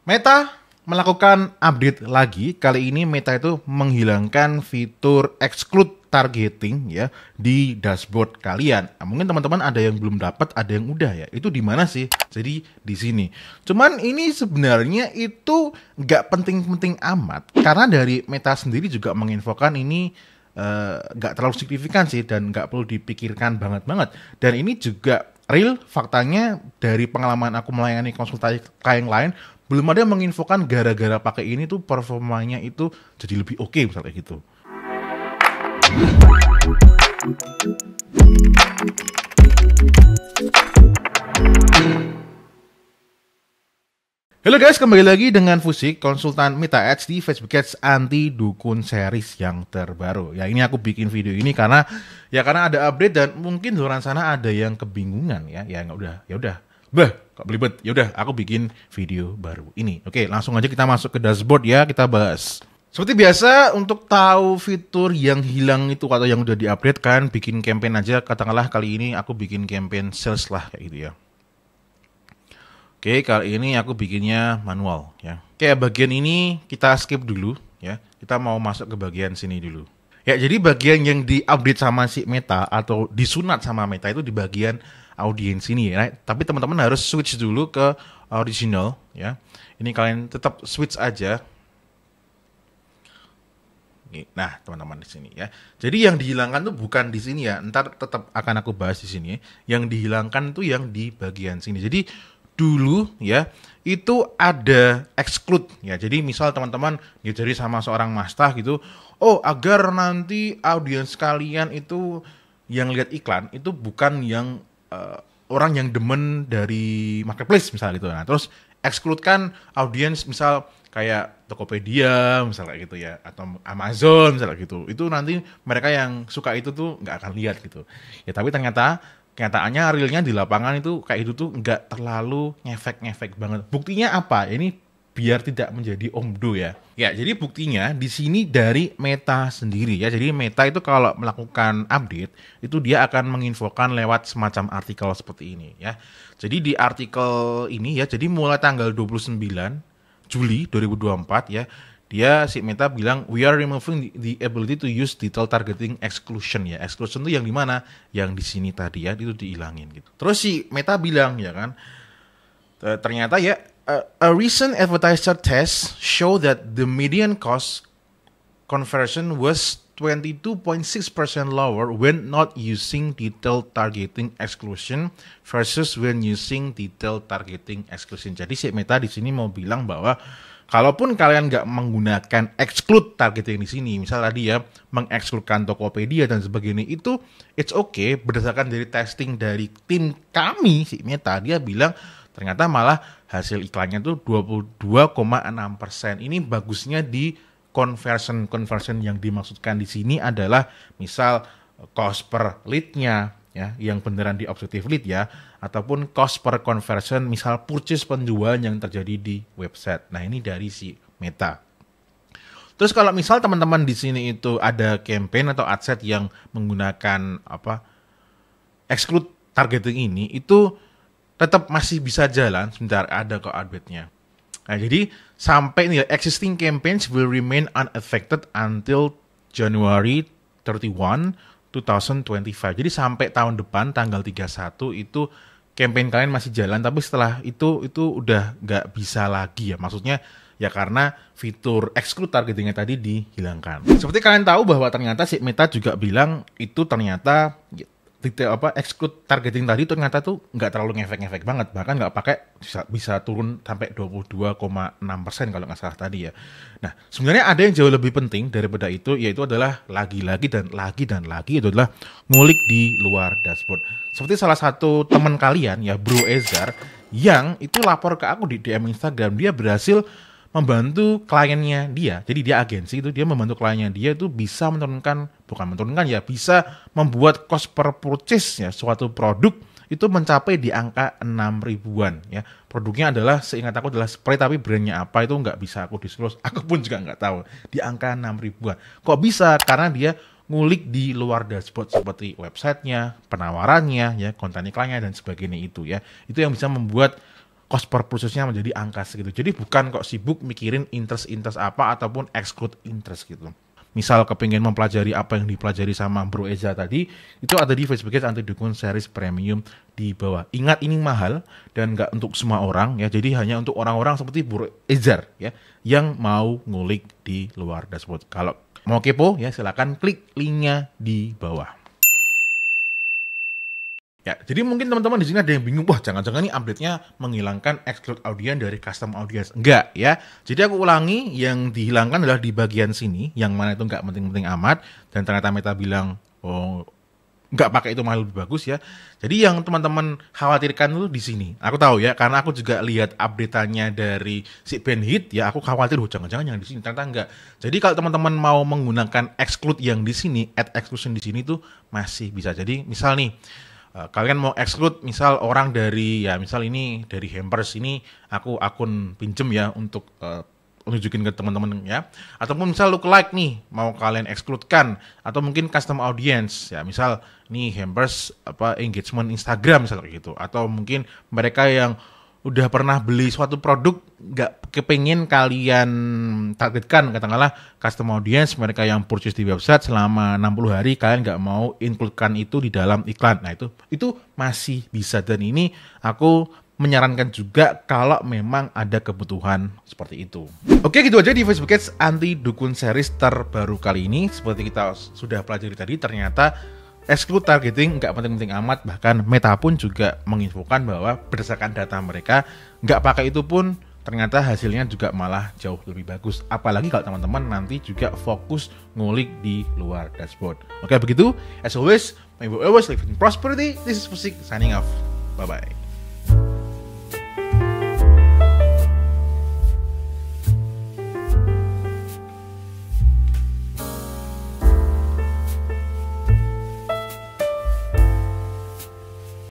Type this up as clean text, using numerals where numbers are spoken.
Meta melakukan update lagi. Kali ini Meta itu menghilangkan fitur exclude targeting ya di dashboard kalian. Nah, mungkin teman-teman ada yang belum dapat, ada yang udah ya. Itu di mana sih? Jadi di sini. Cuman ini sebenarnya itu nggak penting-penting amat karena dari Meta sendiri juga menginfokan ini nggak terlalu signifikan sih dan nggak perlu dipikirkan banget. Dan ini juga real faktanya dari pengalaman aku melayani konsultasi klien lain, belum ada yang menginfokan gara-gara pakai ini tuh performanya itu jadi lebih oke misalnya gitu. Halo guys, kembali lagi dengan Fusik, konsultan Meta Ads di Facebook Ads anti dukun series yang terbaru. Ya ini aku bikin video ini karena ada update dan mungkin di luar sana ada yang kebingungan ya. Ya udah. Kok belibet? Ya udah, aku bikin video baru ini. Oke, langsung aja kita masuk ke dashboard ya, kita bahas. Seperti biasa, untuk tahu fitur yang hilang itu atau yang udah di-update kan, bikin campaign aja. Katakanlah kali ini aku bikin campaign sales lah kayak gitu ya. Oke, kali ini aku bikinnya manual ya. Oke, bagian ini kita skip dulu ya. Kita mau masuk ke bagian sini dulu. Ya, jadi bagian yang di-update sama si Meta atau disunat sama Meta itu di bagian audiens ini ya. Tapi teman-teman harus switch dulu ke original ya. Ini kalian tetap switch aja. Nah, teman-teman di sini ya. Jadi yang dihilangkan tuh bukan di sini ya. Ntar tetap akan aku bahas di sini. Yang dihilangkan tuh yang di bagian sini. Jadi dulu ya itu ada exclude ya. Jadi misal teman-teman jadi sama seorang mastah gitu. Oh, agar nanti audiens kalian itu yang lihat iklan itu bukan yang orang yang demen dari marketplace misalnya gitu. Nah, terus exclude kan audiens misal kayak Tokopedia misalnya gitu ya, atau Amazon misalnya gitu. Itu nanti mereka yang suka itu tuh nggak akan lihat gitu. Ya tapi kenyataannya realnya di lapangan itu kayak itu tuh nggak terlalu ngefek banget. Buktinya apa? Ini biar tidak menjadi omdo ya. Ya, jadi buktinya di sini dari Meta sendiri ya. Jadi Meta itu kalau melakukan update itu dia akan menginfokan lewat semacam artikel seperti ini ya. Jadi di artikel ini ya, jadi mulai tanggal 29 Juli 2024 ya, si Meta bilang we are removing the ability to use detailed targeting exclusion ya. Exclusion itu yang di mana? Yang di sini tadi ya, itu dihilangin gitu. Terus si Meta bilang ya kan, ternyata ya a recent advertiser test show that the median cost conversion was 22.6% lower when not using detailed targeting exclusion versus when using detailed targeting exclusion. Jadi si Meta di sini mau bilang bahwa kalaupun kalian nggak menggunakan exclude targeting di sini, misalnya dia mengekskludekan Tokopedia dan sebagainya, itu it's okay. Berdasarkan dari testing dari tim kami si Meta, dia bilang ternyata malah hasil iklannya tuh 22,6%. Ini bagusnya di conversion yang dimaksudkan di sini adalah misal cost per lead-nya ya, yang beneran di objective lead ya, ataupun cost per conversion misal purchase penjualan yang terjadi di website. Nah, ini dari si Meta. Terus kalau misal teman-teman di sini itu ada campaign atau ad set yang menggunakan exclude targeting ini, itu tetap masih bisa jalan, sebentar ada kok update-nya. Nah, jadi sampai nih existing campaigns will remain unaffected until January 31, 2025. Jadi sampai tahun depan tanggal 31 itu campaign kalian masih jalan, tapi setelah itu udah nggak bisa lagi ya. Maksudnya ya karena fitur exclude targetingnya tadi dihilangkan. Seperti kalian tahu bahwa ternyata si Meta juga bilang itu ternyata exclude targeting tadi ternyata tuh nggak terlalu ngefek banget, bahkan nggak pakai bisa turun sampai 22,6% kalau nggak salah tadi ya. Nah, sebenarnya ada yang jauh lebih penting daripada itu, yaitu adalah lagi itu adalah ngulik di luar dashboard. Seperti salah satu teman kalian ya, Bro Ezar, yang itu lapor ke aku di DM Instagram, dia berhasil membantu kliennya dia. Jadi dia agensi itu, dia membantu kliennya dia itu bisa bisa membuat cost per purchase ya suatu produk itu mencapai di angka 6 ribuan ya. Produknya adalah, seingat aku adalah spray, tapi brandnya apa itu nggak bisa aku disclose. Aku pun juga nggak tahu. Di angka 6 ribuan. Kok bisa? Karena dia ngulik di luar dashboard seperti websitenya, penawarannya, ya, konten iklannya dan sebagainya itu ya. Itu yang bisa membuat cost per purchase-nya menjadi angka segitu. Jadi bukan kok sibuk mikirin interest apa ataupun exclude interest gitu. Misal kepingin mempelajari apa yang dipelajari sama Bro Eza tadi, itu ada di Facebook Kids Anti Dukun Series Premium di bawah. Ingat ini mahal dan nggak untuk semua orang ya, jadi hanya untuk orang-orang seperti Bro Eza ya, yang mau ngulik di luar dashboard. Kalau mau kepo ya silakan klik linknya di bawah. Ya, jadi mungkin teman-teman di sini ada yang bingung, wah jangan-jangan ini update-nya menghilangkan exclude audience dari custom audience. Enggak ya. Jadi aku ulangi, yang dihilangkan adalah di bagian sini, yang mana itu nggak penting-penting amat, dan ternyata Meta bilang, oh nggak pakai itu malah lebih bagus ya. Jadi yang teman-teman khawatirkan itu di sini. Aku tahu ya, karena aku juga lihat update-nya dari si Ben Hit ya, aku khawatir, jangan-jangan yang di sini. Ternyata enggak. Jadi kalau teman-teman mau menggunakan exclude yang di sini, add exclusion di sini tuh masih bisa. Jadi misal nih, kalian mau exclude misal orang dari ya misal ini dari Hampers ini aku akun pinjem ya untuk nunjukin ke teman-teman ya, ataupun misal lookalike nih mau kalian exclude kan, atau mungkin custom audience ya, misal nih Hampers engagement Instagram misal gitu, atau mungkin mereka yang udah pernah beli suatu produk nggak kepengen kalian targetkan, katakanlah custom audience mereka yang purchase di website selama 60 hari, kalian nggak mau includekan itu di dalam iklan. Nah itu masih bisa, dan ini aku menyarankan juga kalau memang ada kebutuhan seperti itu. Oke, gitu aja di Facebook Kids Anti Dukun Series terbaru kali ini. Seperti kita sudah pelajari tadi, ternyata exclude targeting nggak penting-penting amat, bahkan Meta pun juga menginfokan bahwa berdasarkan data mereka nggak pakai itu pun ternyata hasilnya juga malah jauh lebih bagus. Apalagi kalau teman-teman nanti juga fokus ngulik di luar dashboard. Oke, begitu. As always, may we always live in prosperity. This is Fusik signing off. Bye-bye.